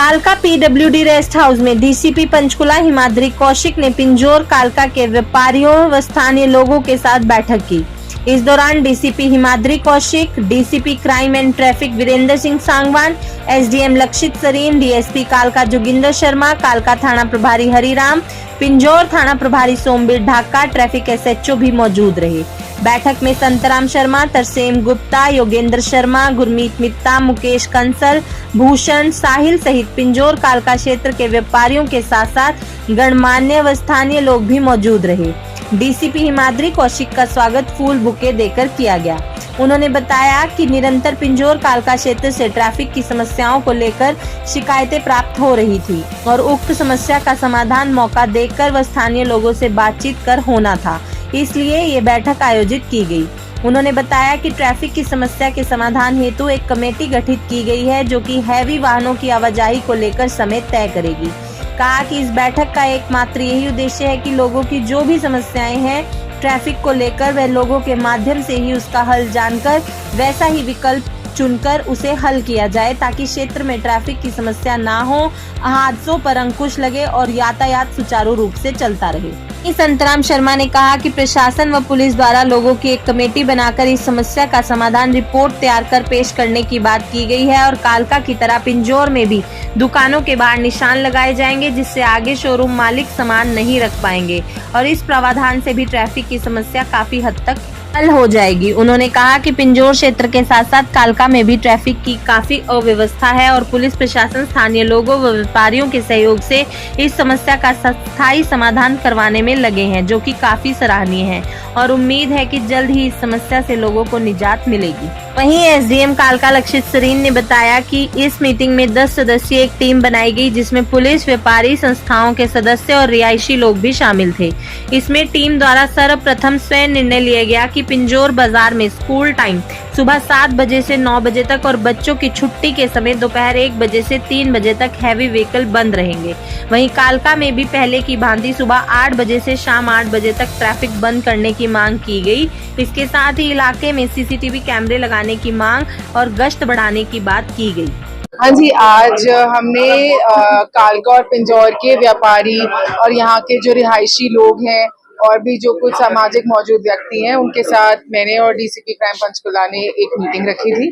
कालका PWD rest house में DCP Panchkula Himadri Kaushik ने पिंजौर कालका के व्यापारियों व स्थानीय लोगों के साथ बैठक की। इस दौरान DCP Himadri Kaushik, DCP crime and traffic Virendra Singh Sangwan, SDM Lakshit Sareen, DSP कालका जोगिंदर शर्मा, कालका थाना प्रभारी हरिराम, पिंजौर थाना प्रभारी सोमबीर ढाका, ट्रैफिक एसएचओ भी मौजूद रहे। बैठक में संतराम शर्मा, तरसेम गुप्ता, योगेंद्र शर्मा, गुरमीत मित्ता, मुकेश कंसल, भूषण, साहिल सहित पिंजौर कालका क्षेत्र के व्यापारियों के साथ साथ गणमान्य व स्थानीय लोग भी मौजूद रहे। डीसीपी हिमाद्री कौशिक का स्वागत फूल बुके देकर किया गया। उन्होंने बताया कि निरंतर पिंजौर कालका क्षेत्र से ट्रैफिक की समस्याओं को लेकर शिकायतें प्राप्त हो रही थी और उक्त समस्या का समाधान मौका देखकर व स्थानीय लोगों से बातचीत कर होना था, इसलिए ये बैठक आयोजित की गई। उन्होंने बताया कि ट्रैफिक की समस्या के समाधान हेतु एक कमेटी गठित की गई है जो कि हैवी वाहनों की आवाजाही को लेकर समय तय करेगी। कहा कि इस बैठक का एकमात्र यही उद्देश्य है कि लोगों की जो भी समस्याएं हैं ट्रैफिक को लेकर वह लोगों के माध्यम से ही उसका हल जानकर वैसा ही विकल्प चुनकर उसे हल किया जाए ताकि क्षेत्र में ट्रैफिक की समस्या ना हो, हादसों पर अंकुश लगे और यातायात सुचारू रूप से चलता रहे। संतराम शर्मा ने कहा कि प्रशासन व पुलिस द्वारा लोगों की एक कमेटी बनाकर इस समस्या का समाधान रिपोर्ट तैयार कर पेश करने की बात की गई है और कालका की तरह पिंजौर में भी दुकानों के बाहर निशान लगाए जाएंगे जिससे आगे शोरूम मालिक सामान नहीं रख पाएंगे और इस प्रावधान से भी ट्रैफिक की समस्या काफी हद तक हल हो जाएगी। उन्होंने कहा कि पिंजौर क्षेत्र के साथ साथ कालका में भी ट्रैफिक की काफी अव्यवस्था है और पुलिस प्रशासन स्थानीय लोगों व व्यापारियों के सहयोग से इस समस्या का स्थायी समाधान करवाने में लगे हैं, जो कि काफी सराहनीय है और उम्मीद है कि जल्द ही इस समस्या से लोगों को निजात मिलेगी। वहीं एसडीएम कालका लक्षित सरीन ने बताया कि इस मीटिंग में 10 सदस्यीय एक टीम बनाई गई जिसमें पुलिस, व्यापारी संस्थाओं के सदस्य और रिहायशी लोग भी शामिल थे। इसमें टीम द्वारा सर्वप्रथम स्वयं निर्णय लिया गया कि पिंजौर बाजार में स्कूल टाइम सुबह 7 बजे से 9 बजे तक और बच्चों की छुट्टी के समय दोपहर 1 बजे से 3 बजे तक हैवी व्हीकल बंद रहेंगे। वहीं कालका में भी पहले की भांति सुबह 8 बजे से शाम 8 बजे तक ट्रैफिक बंद करने की मांग की गई। इसके साथ ही इलाके में सीसीटीवी कैमरे लगाने की मांग और गश्त बढ़ाने की बात की गई। हाँ जी, आज हमने कालका और पिंजौर के व्यापारी और यहाँ के जो रिहायशी लोग हैं और भी जो कुछ सामाजिक मौजूद व्यक्ति हैं उनके साथ मैंने और डीसीपी क्राइम पंचकुला ने एक मीटिंग रखी थी,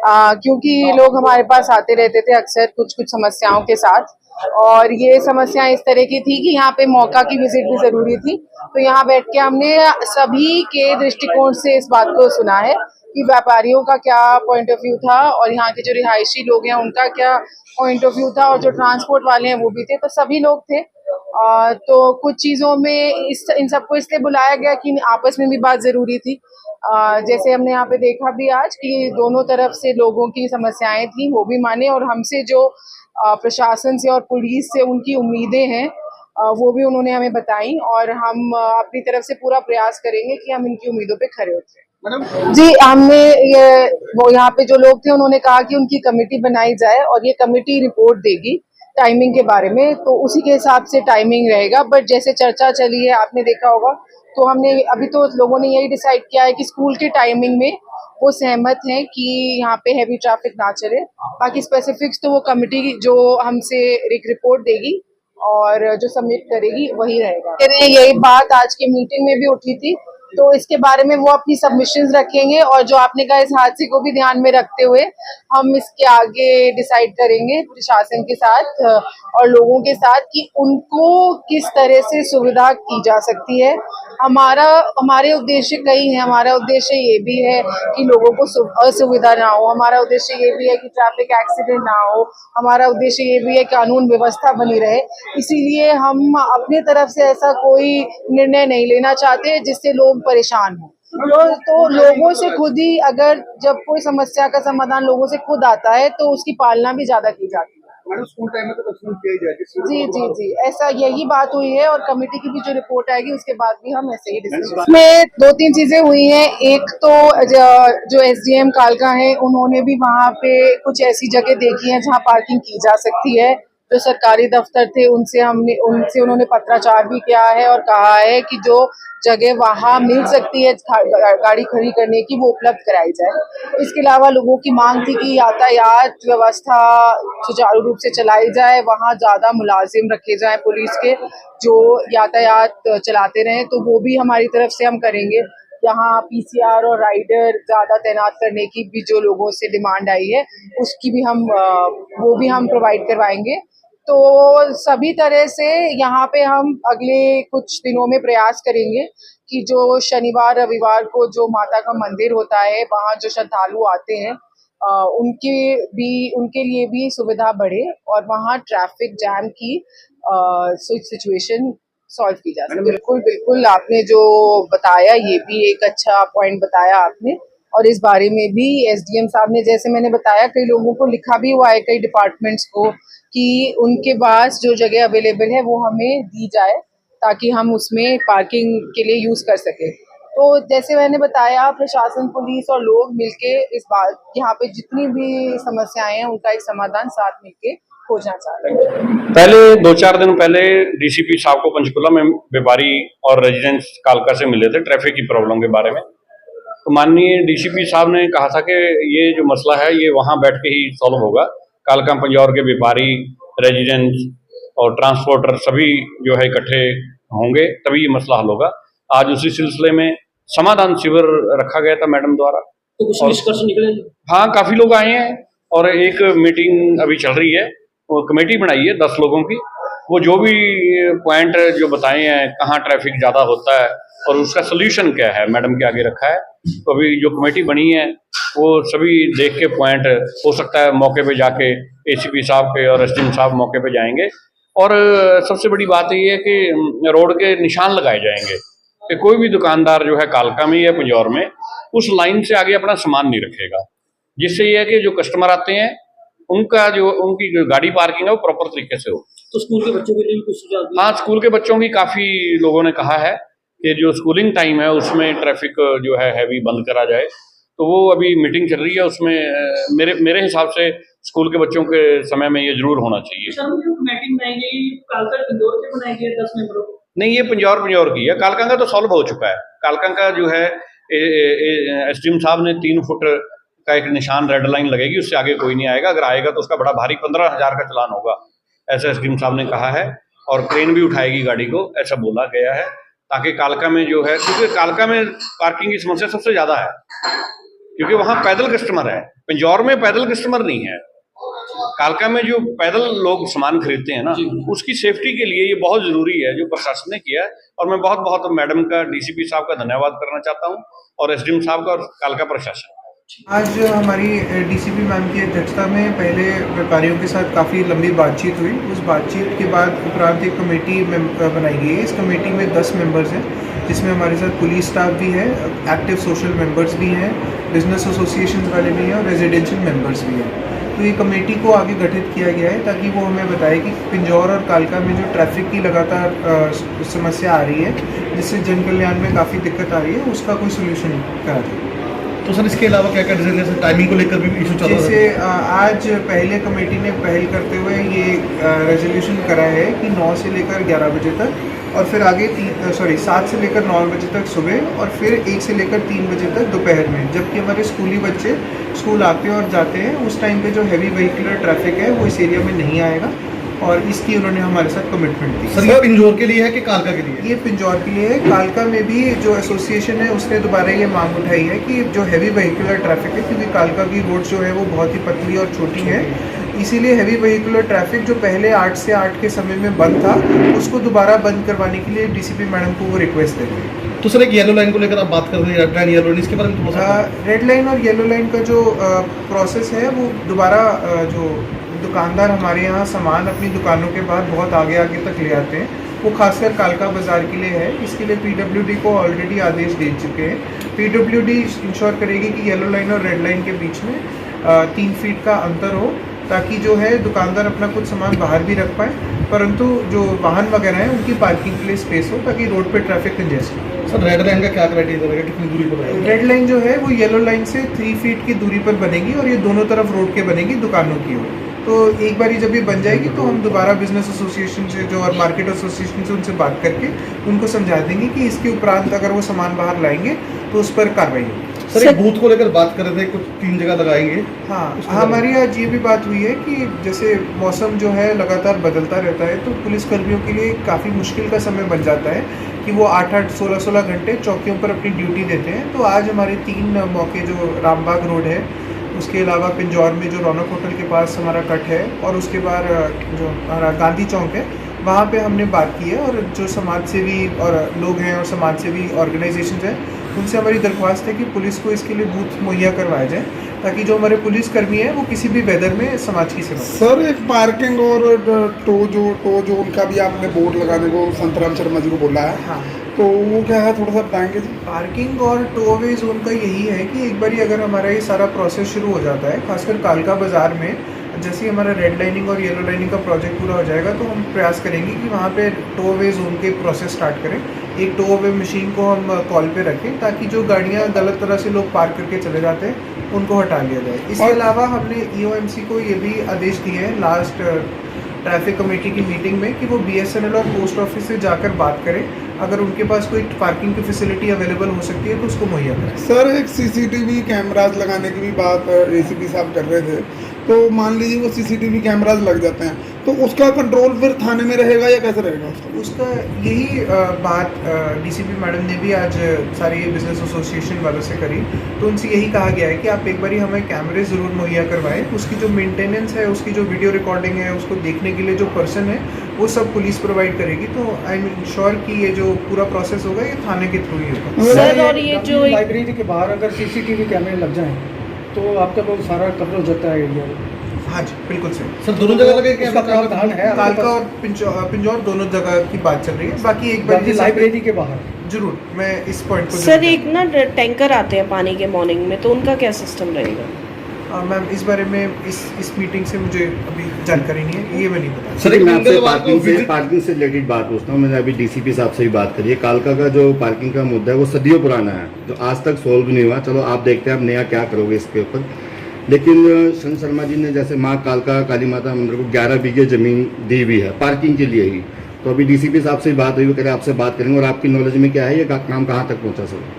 क्योंकि लोग हमारे पास आते रहते थे अक्सर कुछ समस्याओं के साथ और ये समस्याएं इस तरह की थी कि यहाँ पे मौका की विजिट भी जरूरी थी। तो यहाँ बैठ के हमने सभी के दृष्टिकोण से इस बात को सुना है कि व्यापारियों का क्या पॉइंट ऑफ व्यू था और यहाँ के जो रिहायशी लोग हैं उनका क्या पॉइंट ऑफ व्यू था और जो ट्रांसपोर्ट वाले हैं वो भी थे, तो सभी लोग थे। तो कुछ चीज़ों में इन सबको इसलिए बुलाया गया कि आपस में भी बात ज़रूरी थी। जैसे हमने यहाँ पे देखा भी आज कि दोनों तरफ से लोगों की समस्याएं थी, वो भी माने और हमसे जो प्रशासन से और पुलिस से उनकी उम्मीदें हैं वो भी उन्होंने हमें बताई और हम अपनी तरफ से पूरा प्रयास करेंगे कि हम इनकी उम्मीदों पे खरे उतरें। जी, हमने वो यहाँ पे जो लोग थे उन्होंने कहा कि उनकी कमेटी बनाई जाए और ये कमेटी रिपोर्ट देगी टाइमिंग के बारे में, तो उसी के हिसाब से टाइमिंग रहेगा। बट जैसे चर्चा चली है आपने देखा होगा, तो हमने अभी तो लोगों ने यही डिसाइड किया है कि स्कूल के टाइमिंग में वो सहमत हैं कि यहाँ पे हैवी ट्रैफिक ना चले। बाकी स्पेसिफिक्स तो वो कमेटी जो हमसे एक रिपोर्ट देगी और जो सबमिट करेगी वही रहेगा। यही बात आज की मीटिंग में भी उठी थी, तो इसके बारे में वो अपनी सबमिशंस रखेंगे और जो आपने कहा इस हादसे को भी ध्यान में रखते हुए हम इसके आगे डिसाइड करेंगे प्रशासन के साथ और लोगों के साथ कि उनको किस तरह से सुविधा की जा सकती है। हमारे उद्देश्य कई हैं। हमारा उद्देश्य ये भी है कि लोगों को असुविधा ना हो, हमारा उद्देश्य ये भी है कि ट्रैफिक एक्सीडेंट ना हो, हमारा उद्देश्य ये भी है कानून व्यवस्था बनी रहे। इसीलिए हम अपने तरफ से ऐसा कोई निर्णय नहीं लेना चाहते जिससे लोग परेशान हो। तो लोगों से खुद ही, अगर जब कोई समस्या का समाधान लोगों से खुद आता है तो उसकी पालना भी ज्यादा की जाती है। स्कूल टाइम में तो किया जाए। जी जी जी, ऐसा यही बात हुई है और कमेटी की भी जो रिपोर्ट आएगी उसके बाद भी हम ऐसे ही डिस्कस। इसमें 2-3 चीजें हुई हैं। एक तो जो एसडीएम कालका है उन्होंने भी वहाँ पे कुछ ऐसी जगह देखी है जहाँ पार्किंग की जा सकती है, जो सरकारी दफ्तर थे उनसे उन्होंने पत्राचार भी किया है और कहा है कि जो जगह वहाँ मिल सकती है गाड़ी खड़ी करने की वो उपलब्ध कराई जाए। इसके अलावा लोगों की मांग थी कि यातायात व्यवस्था सुचारू रूप से चलाई जाए, वहाँ ज़्यादा मुलाजिम रखे जाएं पुलिस के जो यातायात चलाते रहें, तो वो भी हमारी तरफ से हम करेंगे। यहाँ पीसीआर और राइडर ज़्यादा तैनात करने की भी जो लोगों से डिमांड आई है उसकी भी वो भी हम प्रोवाइड करवाएंगे। तो सभी तरह से यहाँ पे हम अगले कुछ दिनों में प्रयास करेंगे कि जो शनिवार रविवार को जो माता का मंदिर होता है वहाँ जो श्रद्धालु आते हैं उनके लिए भी सुविधा बढ़े और वहाँ ट्रैफिक जैम की सिचुएशन सॉल्व की जा सके। बिल्कुल आपने जो बताया ये भी एक अच्छा पॉइंट बताया आपने, और इस बारे में भी एसडीएम साहब ने, जैसे मैंने बताया, कई लोगों को लिखा भी हुआ है, कई डिपार्टमेंट्स को, कि उनके पास जो जगह अवेलेबल है वो हमें दी जाए ताकि हम उसमें पार्किंग के लिए यूज कर सके। तो जैसे मैंने बताया, प्रशासन, पुलिस और लोग मिलके इस बात यहाँ पे जितनी भी समस्याएं हैं उनका एक समाधान साथ मिलके खोजना चाह रहे हैं। पहले 2-4 दिन पहले डीसीपी साहब को पंचकुला में व्यापारी और रेजिडेंट्स कालका से मिले थे ट्रैफिक की प्रॉब्लम के बारे में। तो माननीय डीसीपी साहब ने कहा था कि ये जो मसला है ये वहाँ बैठ के ही सॉल्व होगा। कालका पंजौर के व्यापारी, रेजिडेंट्स और ट्रांसपोर्टर सभी जो है इकट्ठे होंगे तभी ये मसला हल होगा। आज उसी सिलसिले में समाधान शिविर रखा गया था मैडम द्वारा। तो कुछ निष्कर्ष निकले? हाँ, काफी लोग आए हैं और एक मीटिंग अभी चल रही है, वो कमेटी बनाई है 10 लोगों की। वो जो भी पॉइंट जो बताए हैं, कहाँ ट्रैफिक ज़्यादा होता है और उसका सोल्यूशन क्या है, मैडम के आगे रखा है। तो अभी जो कमेटी बनी है वो सभी देख के पॉइंट, हो सकता है मौके पे जाके एसीपी साहब के और एसडीएम साहब मौके पे जाएंगे। और सबसे बड़ी बात ये है कि रोड के निशान लगाए जाएंगे कि कोई भी दुकानदार जो है कालका में या पंजौर में उस लाइन से आगे अपना सामान नहीं रखेगा, जिससे ये है कि जो कस्टमर आते हैं उनकी जो गाड़ी पार्किंग है वो प्रॉपर तरीके से हो। तो स्कूल के बच्चों के लिए भी कुछ सुझाव दिए? हाँ, स्कूल के बच्चों की काफ़ी लोगों ने कहा है कि जो स्कूलिंग टाइम है उसमें ट्रैफिक जो है हैवी बंद करा जाए। तो वो अभी मीटिंग चल रही है, उसमें मेरे हिसाब से स्कूल के बच्चों के समय में ये जरूर होना चाहिए। कमेटी बनाई गई कालका पंजौर से बनाई गई 10 मेंबरों को? नहीं, ये पंजौर की है। कालका का तो सॉल्व हो चुका है। कालका का जो है एसडीएम साहब ने 3 फुट का एक निशान रेड लाइन लगेगी, उससे आगे कोई नहीं आएगा। अगर आएगा तो उसका बड़ा भारी 15,000 का चालान होगा, ऐसा एसडीएम साहब ने कहा है। और क्रेन भी उठाएगी गाड़ी को, ऐसा बोला गया है, ताकि कालका में जो है, क्योंकि कालका में पार्किंग की समस्या सबसे ज़्यादा है, क्योंकि वहाँ पैदल कस्टमर है। पंजौर में पैदल कस्टमर नहीं है। कालका में जो पैदल लोग सामान खरीदते हैं ना, उसकी सेफ्टी के लिए ये बहुत ज़रूरी है जो प्रशासन ने किया है। और मैं बहुत बहुत मैडम का, डीसीपी साहब का धन्यवाद करना चाहता हूँ और एसडीएम साहब का और कालका प्रशासन। आज हमारी डीसीपी मैम की अध्यक्षता में पहले व्यापारियों के साथ काफ़ी लंबी बातचीत हुई। उस बातचीत के बाद उपरांत एक कमेटी बनाई गई है। इस कमेटी में 10 मेंबर्स हैं, जिसमें हमारे साथ पुलिस स्टाफ भी है, एक्टिव सोशल मेंबर्स भी हैं, बिजनेस एसोसिएशन वाले भी हैं और रेजिडेंशियल मेंबर्स भी हैं। तो ये कमेटी को आगे गठित किया गया है ताकि वो हमें बताए कि पिंजौर और कालका में जो ट्रैफिक की लगातार समस्या आ रही है, जिससे जन कल्याण में काफ़ी दिक्कत आ रही है, उसका कोई सोल्यूशन करा जाए। तो सर इसके अलावा क्या क्या जैसे टाइमिंग को लेकर भी इशू चल रहा है? जैसे आज पहले कमेटी ने पहल करते हुए ये रेजोल्यूशन करा है कि 9 से लेकर 11 बजे तक और फिर आगे 7 से लेकर 9 बजे तक सुबह और फिर 1 से लेकर 3 बजे तक दोपहर में, जबकि हमारे स्कूली बच्चे स्कूल आते और जाते हैं, उस टाइम पे जो हैवी व्हीकुलर ट्रैफिक है वो इस एरिया में नहीं आएगा। और इसकी उन्होंने हमारे साथ कमिटमेंट दी। सर ये पिंजौर के लिए है कि कालका के लिए? ये पिंजौर के लिए है। कालका में भी जो एसोसिएशन है उसने दोबारा ये मांग उठाई है कि जो हैवी व्हीकुलर ट्रैफिक है, क्योंकि कालका की रोड जो है वो बहुत ही पतली और छोटी है, इसीलिए हैवी व्हीकुलर ट्रैफिक जो पहले 8 से 8 के समय में बंद था, उसको दोबारा बंद करवाने के लिए डीसीपी मैडम को वो रिक्वेस्ट देंगे। तो सर एक येलो लाइन को लेकर आप बात कर रहे हैं, रेड लाइन येलो लाइन, इसके बारे में रेड लाइन और येलो लाइन का जो प्रोसेस है वो दोबारा जो दुकानदार हमारे यहाँ सामान अपनी दुकानों के बाद बहुत आगे आगे तक ले आते हैं, वो खासकर कालका बाज़ार के लिए है। इसके लिए पीडब्ल्यूडी को ऑलरेडी आदेश दे चुके हैं। पीडब्ल्यूडी इंश्योर करेगी कि येलो लाइन और रेड लाइन के बीच में 3 फीट का अंतर हो, ताकि जो है दुकानदार अपना कुछ सामान बाहर भी रख पाए, परंतु जो वाहन वगैरह हैं उनकी पार्किंग के लिए स्पेस हो, ताकि रोड पे ट्रैफिक कंजेस्ट हो। सर रेड लाइन का क्या क्राइटेरिया रहेगा, कितनी दूरी पर रहेगा? रेड लाइन जो है वो येलो लाइन से 3 फीट की दूरी पर बनेगी और ये दोनों तरफ रोड के बनेगी दुकानों की ओर। तो एक बारी जब ये बन जाएगी तो हम दोबारा बिजनेस एसोसिएशन से जो और मार्केट एसोसिएशन से उनसे बात करके उनको समझा देंगे कि इसके उपरांत अगर वो सामान बाहर लाएंगे तो उस पर कार्रवाई होगी। सर एक बूथ को लेकर बात कर रहे थे, कुछ 3 जगह लगाएंगे। हाँ, हमारी आज ये भी बात हुई है कि जैसे मौसम जो है लगातार बदलता रहता है तो पुलिस कर्मियों के लिए काफ़ी मुश्किल का समय बन जाता है कि वो 8-8, 16-16 घंटे चौकियों पर अपनी ड्यूटी देते हैं। तो आज हमारे 3 मौके जो रामबाग रोड है, उसके अलावा पिंजौर में जो रौनक होटल के पास हमारा कट है और उसके बाद जो हमारा गांधी चौक है, वहाँ पे हमने बात की है और जो समाज सेवी और लोग हैं और समाज सेवी ऑर्गेनाइजेशन हैं उनसे हमारी दरख्वास्त है कि पुलिस को इसके लिए बूथ मुहैया करवाया जाए ताकि जो हमारे पुलिस कर्मी हैं वो किसी भी वेदर में समाज की सेवा करें। सर एक पार्किंग और टो जोन का भी आपने बोर्ड लगाने को संतराम शर्मा जी को बोला है। हाँ, तो वो क्या है, थोड़ा सा बताएंगे जी? पार्किंग और टो अवे जोन का यही है कि एक बारी अगर हमारा ये सारा प्रोसेस शुरू हो जाता है, खासकर कालका बाज़ार में जैसे ही हमारा रेड लाइनिंग और येलो लाइनिंग का प्रोजेक्ट पूरा हो जाएगा तो हम प्रयास करेंगे कि वहाँ पे टो अवे जोन के प्रोसेस स्टार्ट करें। एक टो अवे मशीन को हम कॉल पे रखें ताकि जो गाड़ियाँ गलत तरह से लोग पार्क करके चले जाते हैं उनको हटा लिया जाए। इसके अलावा हमने EOMC को ये भी आदेश दिए हैं लास्ट ट्रैफिक कमेटी की मीटिंग में कि वो BSNL और पोस्ट ऑफिस से जाकर बात करें, अगर उनके पास कोई पार्किंग की फैसिलिटी अवेलेबल हो सकती है तो उसको मुहैया करें। सर एक CCTV कैमराज लगाने की भी बात ACP साहब कर रहे थे, तो मान लीजिए वो CCTV कैमराज लग जाते हैं तो उसका कंट्रोल फिर थाने में रहेगा या कैसे रहेगा उसका यही बात DCP मैडम ने भी आज सारी बिजनेस एसोसिएशन वालों से करी। तो उनसे यही कहा गया है कि आप एक बारी हमें कैमरे ज़रूर मुहैया करवाएं, उसकी जो मेंटेनेंस है, उसकी जो वीडियो रिकॉर्डिंग है, उसको देखने के लिए जो पर्सन है वो सब पुलिस प्रोवाइड करेगी। तो आई एम श्योर कि ये जो पूरा प्रोसेस होगा ये थाने के थ्रू ही होगा। सर और ये जो लाइब्रेरी के बाहर अगर CCTV कैमरे लग जाएं तो आपका बहुत सारा कवर हो जाता है एरिया। हाँ जी, बिल्कुल सही। सर दोनों जगह लगे, उसका प्रावधान है कालका और पिंजौर दोनों जगह की बात चल रही है। बाकी एक बार लाइब्रेरी के बाहर जरूर मैं इस पॉइंट को सर एक ना टैंकर आते हैं पानी के मॉर्निंग में, तो उनका क्या सिस्टम रहेगा? मैम इस बारे में इस मीटिंग से मुझे अभी जानकारी नहीं है, ये मैं नहीं बता। सर एक मैं आपसे मंगलवार को पार्किंग से रिलेटेड बात पूछता हूँ। मैंने अभी DCP साहब से भी बात करी है। कालका का जो पार्किंग का मुद्दा है वो सदियों पुराना है, जो आज तक सोल्व नहीं हुआ। चलो आप देखते हैं आप नया क्या करोगे इसके ऊपर। लेकिन शंकर शर्मा जी ने जैसे माँ कालका काली माता मंदिर को 11 बीघे जमीन दी हुई है पार्किंग के लिए ही। तो अभी DCP साहब से बात हुई, वो कह रहे आपसे बात करेंगे। और आपकी नॉलेज में क्या है, ये काम कहाँ तक पहुँचा सर?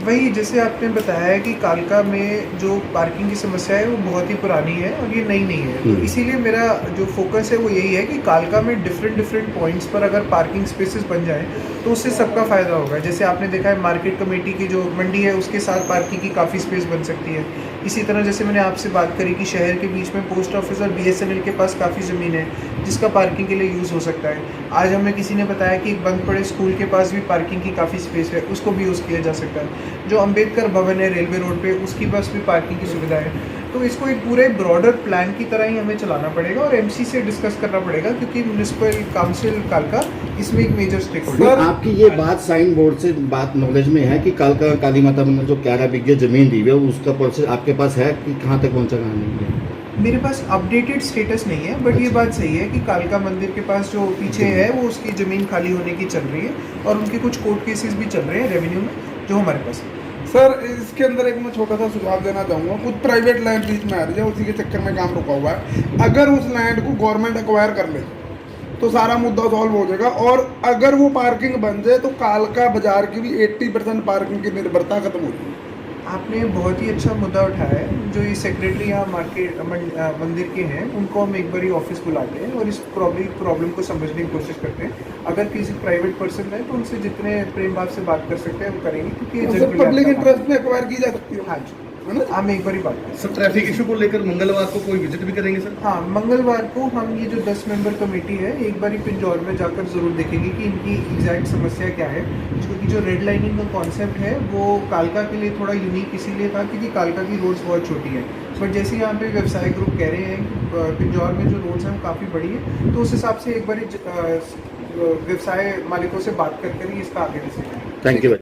वही जैसे आपने बताया है कि कालका में जो पार्किंग की समस्या है वो बहुत ही पुरानी है और ये नई नहीं है। तो इसीलिए मेरा जो फोकस है वो यही है कि कालका में डिफरेंट पॉइंट्स पर अगर पार्किंग स्पेसेस बन जाएं तो उससे सबका फ़ायदा होगा। जैसे आपने देखा है मार्केट कमेटी की जो मंडी है उसके साथ पार्किंग की काफ़ी स्पेस बन सकती है। इसी तरह जैसे मैंने आपसे बात करी कि शहर के बीच में पोस्ट ऑफिस और BSNL के पास काफ़ी ज़मीन है जिसका पार्किंग के लिए यूज़ हो सकता है। आज हमें किसी ने बताया कि एक बंद पड़े स्कूल के पास भी पार्किंग की काफ़ी स्पेस है, उसको भी यूज़ किया जा सकता है। जो अंबेडकर भवन है रेलवे रोड पे, उसकी पास भी पार्किंग की सुविधा है। तो इसको एक पूरे ब्रॉडर प्लान की तरह ही हमें चलाना पड़ेगा और MC से डिस्कस करना पड़ेगा क्योंकि म्यूनिसिपल काउंसिल कालका इसमें एक मेजर स्टेक होल्डर। आपकी ये बात साइन बोर्ड से बात नॉलेज में है कि कालका काली माता मंदिर जो 11 बीघे जमीन दी हुई है उसका प्रोसेस आपके पास है कि कहाँ तक पहुँचा, कहाँ नहीं है? मेरे पास अपडेटेड स्टेटस नहीं है, बट ये बात सही है कि कालका मंदिर के पास जो पीछे है वो उसकी ज़मीन खाली होने की चल रही है और उनके कुछ कोर्ट केसेस भी चल रहे हैं रेवेन्यू में जो हमारे पास है। सर इसके अंदर एक मैं छोटा सा सुझाव देना चाहूँगा। कुछ प्राइवेट लैंड बीच में आ रही है, उसी के चक्कर में काम रुका हुआ है। अगर उस लैंड को गवर्नमेंट एक्वायर कर ले तो सारा मुद्दा सॉल्व हो जाएगा। और अगर वो पार्किंग बन जाए तो कालका बाजार की भी 80% पार्किंग की निर्भरता खत्म हो जाएगी। आपने बहुत ही अच्छा मुद्दा उठाया है। जो ये सेक्रेटरी यहाँ मार्केट मंदिर के हैं उनको हम एक बार ही ऑफिस बुलाते हैं और इस प्रॉब्लम को समझने की कोशिश करते हैं। अगर किसी प्राइवेट पर्सन है तो उनसे जितने प्रेम भाव से बात कर सकते हैं हम करेंगे क्योंकि पब्लिक इंटरेस्ट में एक्वायर की जा सकती है। हाँ जी, हम एक बार ही बात करें। सर ट्रैफिक इशू को लेकर मंगलवार को कोई विजिट भी करेंगे सर? हाँ, मंगलवार को हम ये जो 10 मेंबर कमेटी है एक बार ही पिंजौर में जाकर ज़रूर देखेंगे कि इनकी एग्जैक्ट समस्या क्या है। क्योंकि जो रेड लाइनिंग का कॉन्सेप्ट है वो कालका के लिए थोड़ा यूनिक इसीलिए था क्योंकि कालका की रोड्स बहुत छोटी है। बट जैसे यहाँ पे व्यवसाय ग्रुप कह रहे हैं कि पिंजौर में जो रोड्स हैं काफ़ी बड़ी है, तो उस हिसाब से एक बार व्यवसाय मालिकों से बात करके ही इसका आगे डिसीजन। Thank you.